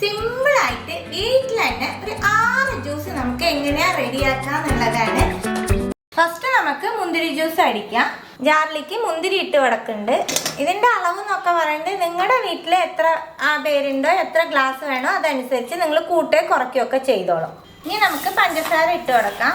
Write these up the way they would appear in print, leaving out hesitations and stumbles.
സിമ്പിളായിട്ട് വീട്ടിൽ തന്നെ ഒരു 6 ജ്യൂസ് നമുക്ക് എങ്ങനെയാണ് റെഡിയാക്കാം എന്നുള്ളതാണ്. ഫസ്റ്റ് നമുക്ക് മുന്തിരി ജ്യൂസ് അടിക്കാം. ജാറിലേക്ക് മുന്തിരി ഇട്ട് കൊടുക്കുന്നുണ്ട്. ഇതിൻ്റെ അളവ് എന്നൊക്കെ പറയുന്നത് നിങ്ങളുടെ വീട്ടിൽ എത്ര പേരുണ്ടോ, എത്ര ഗ്ലാസ് വേണോ അതനുസരിച്ച് നിങ്ങൾ കൂട്ടുകയോ കുറയ്ക്കുകയൊക്കെ ചെയ്തോളും. ഇനി നമുക്ക് പഞ്ചസാര ഇട്ട് കൊടുക്കാം.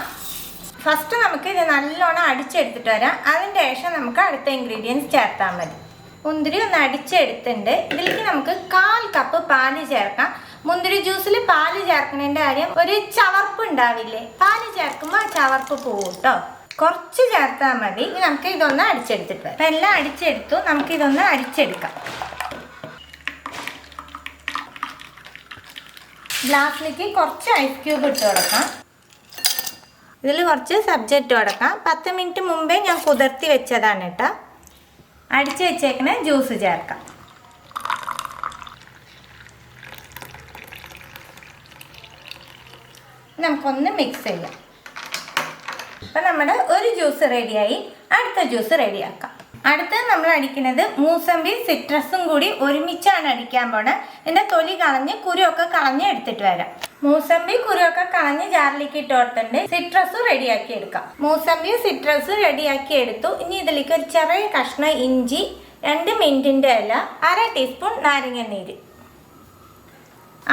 ഫസ്റ്റ് നമുക്ക് ഇത് നല്ലോണം അടിച്ചെടുത്തിട്ട് വരാം. അതിൻ്റെ ശേഷം നമുക്ക് അടുത്ത ഇൻഗ്രീഡിയൻസ് ചേർത്താൽ മതി. മുന്തിരി ഒന്ന് അടിച്ചെടുത്തിട്ടുണ്ട്. ഇതിലേക്ക് നമുക്ക് 1/4 കപ്പ് പാല് ചേർക്കാം. മുന്തിരി ജ്യൂസിൽ പാല് ചേർക്കുന്നതിൻ്റെ കാര്യം, ഒരു ചവർപ്പ് ഉണ്ടാവില്ലേ, പാല് ചേർക്കുമ്പോൾ ആ ചവർപ്പ് പോവും കേട്ടോ. കുറച്ച് ചേർത്താൽ മതി. ഇനി നമുക്ക് ഇതൊന്ന് അടിച്ചെടുത്തിട്ട് വരാം. അപ്പം എല്ലാം അടിച്ചെടുത്തു. നമുക്കിതൊന്ന് അരിച്ചെടുക്കാം. ഗ്ലാസ്സിലേക്ക് കുറച്ച് ഐസ് ക്യൂബ് ഇട്ട് കൊടുക്കാം. ഇതിൽ കുറച്ച് സബ്ജ ഇട്ട് കൊടുക്കാം. 10 മിനിറ്റ് മുമ്പേ ഞാൻ കുതിർത്തി വെച്ചതാണ് കേട്ടോ. അടിച്ച് വെച്ചേക്കണ ജ്യൂസ് ചേർക്കാം. നമുക്കൊന്ന് മിക്സ് ചെയ്യാം. അപ്പം നമ്മുടെ ഒരു ജ്യൂസ് റെഡിയായി. അടുത്ത ജ്യൂസ് റെഡിയാക്കാം. അടുത്തത് നമ്മൾ അടിക്കുന്നത് മൂസമ്പി സിട്രസും കൂടി ഒരുമിച്ചാണ് അടിക്കാൻ പോണത്. ഇതിൻ്റെ തൊലി കളഞ്ഞ് കുരുവൊക്കെ കളഞ്ഞ് എടുത്തിട്ട് വരാം. മൂസമ്പി കുരുവൊക്കെ കളഞ്ഞ് ജാറിലേക്ക് ഇട്ട് കൊടുത്തിട്ടുണ്ട്. സിട്രസും റെഡിയാക്കി എടുക്കാം. മൂസമ്പി സിട്രസ് റെഡിയാക്കി എടുത്തു. ഇനി ഇതിലേക്ക് ഒരു ചെറിയ കഷ്ണം ഇഞ്ചി, 2 മിൻറ്റിൻ്റെ ഇല, 1/2 ടീസ്പൂൺ നാരങ്ങ നീര്,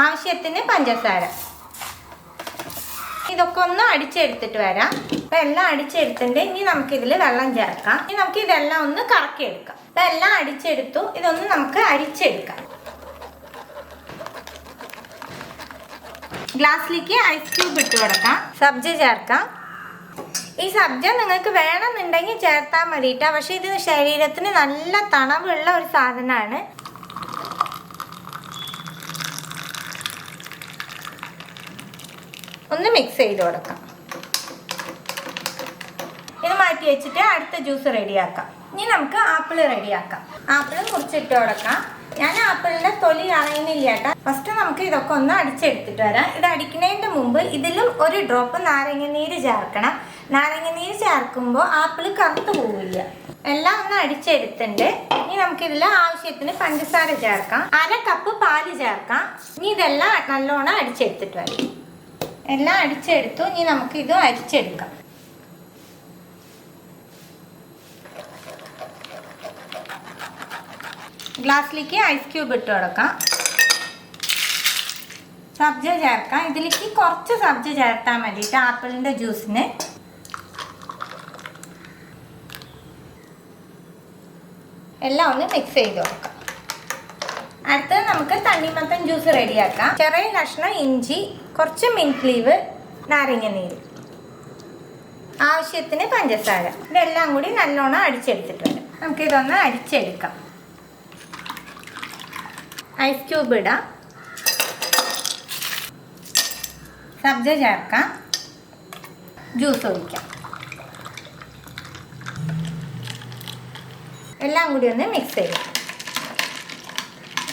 ആവശ്യത്തിന് പഞ്ചസാര. ഇതൊക്കെ ഒന്ന് അടിച്ചെടുത്തിട്ട് വരാം. അപ്പം എല്ലാം അടിച്ചെടുത്തിട്ടുണ്ട്. ഇനി നമുക്കിതിൽ വെള്ളം ചേർക്കാം. ഇനി നമുക്ക് ഇതെല്ലാം ഒന്ന് കറക്കിയെടുക്കാം. അപ്പം എല്ലാം അടിച്ചെടുത്തു. ഇതൊന്ന് നമുക്ക് അരിച്ചെടുക്കാം. ഗ്ലാസ്സിലേക്ക് ഐസ് ക്യൂബ് ഇട്ട് കൊടുക്കാം. സബ്ജ ചേർക്കാം. ഈ സബ്ജ നിങ്ങൾക്ക് വേണമെന്നുണ്ടെങ്കിൽ ചേർത്താൽ മതി കേട്ടോ. പക്ഷെ ഇത് ശരീരത്തിന് നല്ല തണവുള്ള ഒരു സാധനമാണ്. ഒന്ന് മിക്സ് ചെയ്ത് കൊടുക്കാം. ഇത് മാറ്റി വെച്ചിട്ട് അടുത്ത ജ്യൂസ് റെഡിയാക്കാം. ഇനി നമുക്ക് ആപ്പിൾ റെഡിയാക്കാം. ആപ്പിൾ മുറിച്ചിട്ട് കൊടുക്കാം. ഞാൻ ആപ്പിളിൻ്റെ തൊലി കളയുന്നില്ല കേട്ടോ. ഫസ്റ്റ് നമുക്ക് ഇതൊക്കെ ഒന്ന് അടിച്ചെടുത്തിട്ട് വരാം. ഇത് അടിക്കുന്നതിൻ്റെ മുമ്പ് ഇതിലും ഒരു ഡ്രോപ്പ് നാരങ്ങനീര് ചേർക്കണം. നാരങ്ങനീര് ചേർക്കുമ്പോൾ ആപ്പിൾ കറുത്ത് പോവില്ല. എല്ലാം ഒന്ന് അടിച്ചെടുത്തിട്ടുണ്ട്. ഇനി നമുക്കിതിൽ ആവശ്യത്തിന് പഞ്ചസാര ചേർക്കാം. 1/2 കപ്പ് പാല് ചേർക്കാം. ഇനി ഇതെല്ലാം നല്ലോണം അടിച്ചെടുത്തിട്ട് വരാം. എല്ലാം അടിച്ചെടുത്തു. ഇനി നമുക്ക് ഇത് അരിച്ചെടുക്കാം. ഗ്ലാസ്സിലേക്ക് ഐസ് ക്യൂബ് ഇട്ട് കൊടുക്കാം. സബ്ജ ചേർക്കാം. ഇതിലേക്ക് കുറച്ച് സബ്ജ ചേർത്താൽ മതി ആപ്പിളിൻ്റെ ജ്യൂസിന്. എല്ലാം ഒന്ന് മിക്സ് ചെയ്ത് കൊടുക്കാം. അടുത്തത് നമുക്ക് തണ്ണിമത്തൻ ജ്യൂസ് റെഡിയാക്കാം. ചെറിയ കഷ്ണം ഇഞ്ചി, കുറച്ച് മിൻറ്റ് ലീവ്, നാരങ്ങ നീര്, ആവശ്യത്തിന് പഞ്ചസാര. ഇതെല്ലാം കൂടി നല്ലോണം അടിച്ചെടുത്തിട്ട് വരാം. നമുക്കിതൊന്ന് അരിച്ചെടുക്കാം. ഐസ് ക്യൂബ് ഇടാം. സബ്ജ ചേർക്കാം. ജ്യൂസ് ഒഴിക്കാം. എല്ലാം കൂടി ഒന്ന് മിക്സ് ചെയ്യാം.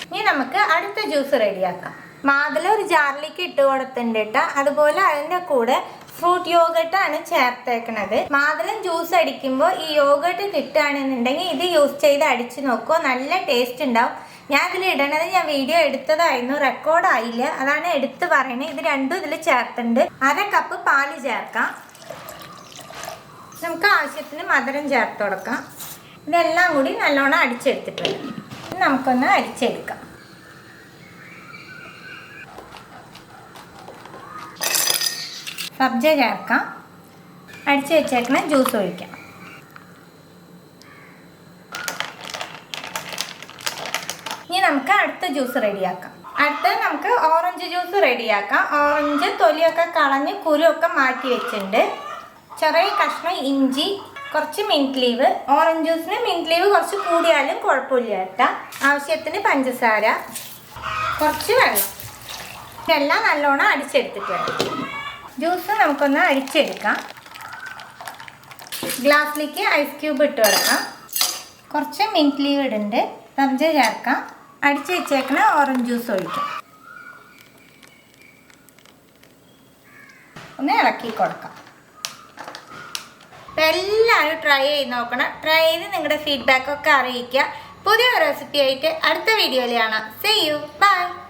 ഇനി നമുക്ക് അടുത്ത ജ്യൂസ് റെഡിയാക്കാം. മാതള ഒരു ജാറിലേക്ക് ഇട്ട് കൊടുത്തിട്ടുണ്ട് കേട്ടോ. അതുപോലെ അതിൻ്റെ കൂടെ ഫ്രൂട്ട് യോഗട്ടാണ് ചേർത്തേക്കണത്. മാതളം ജ്യൂസ് അടിക്കുമ്പോൾ ഈ യോഗട്ട് കിട്ടുകയാണെന്നുണ്ടെങ്കിൽ ഇത് യൂസ് ചെയ്ത് അടിച്ച് നോക്കുക. നല്ല ടേസ്റ്റ് ഉണ്ടാവും. ഞാൻ ഇതിൽ ഇടണത് ഞാൻ വീഡിയോ എടുത്തതായിരുന്നു, റെക്കോർഡായില്ല, അതാണ് എടുത്ത് പറയണത്. ഇത് രണ്ടും ഇതിൽ ചേർത്തിട്ടുണ്ട്. 1/2 കപ്പ് പാല് ചേർക്കാം. നമുക്ക് ആവശ്യത്തിന് മധുരം ചേർത്ത് കൊടുക്കാം. ഇതെല്ലാം കൂടി നല്ലോണം അടിച്ചെടുത്തിട്ട് വരും. നമുക്കൊന്ന് അരിച്ചെടുക്കാം. സബ്ജ ചേർക്കാം. അടിച്ച് വെച്ചേക്കണ ജ്യൂസ് ഒഴിക്കാം. ഇനി നമുക്ക് അടുത്ത ജ്യൂസ് റെഡിയാക്കാം. അടുത്തത് നമുക്ക് ഓറഞ്ച് ജ്യൂസ് റെഡിയാക്കാം. ഓറഞ്ച് തൊലിയൊക്കെ കളഞ്ഞ് കുരുവൊക്കെ മാറ്റി വെച്ചിട്ടുണ്ട്. ചെറിയ കഷ്ണം ഇഞ്ചി, കുറച്ച് മിൻറ്റ് ലീവ്. ഓറഞ്ച് ജ്യൂസിന് മിൻറ്റ് ലീവ് കുറച്ച് കൂടിയാലും കുഴപ്പമില്ല കേട്ടോ. ആവശ്യത്തിന് പഞ്ചസാര, കുറച്ച് വെള്ളം. ഇതെല്ലാം നല്ലോണം അടിച്ചെടുത്തിട്ട് വരാം. ജ്യൂസ് നമുക്കൊന്ന് അരിച്ചെടുക്കാം. ഗ്ലാസ്സിലേക്ക് ഐസ് ക്യൂബ് ഇട്ട് കൊടുക്കാം. കുറച്ച് മിൻറ്റ് ലീവ് ഇടുന്നുണ്ട്. സബ്ജ ചേർക്കാം. അടിച്ച് വെച്ചേക്കണ ഓറഞ്ച് ജ്യൂസ് ഒഴിക്കാം. ഒന്ന് ഇളക്കി കൊടുക്കാം. അപ്പോൾ എല്ലാവരും ട്രൈ ചെയ്ത് നോക്കണം. ട്രൈ ചെയ്ത് നിങ്ങളുടെ ഫീഡ്ബാക്കൊക്കെ അറിയിക്കുക. പുതിയ റെസിപ്പി ആയിട്ട് അടുത്ത വീഡിയോയിൽ കാണാം. See you. Bye.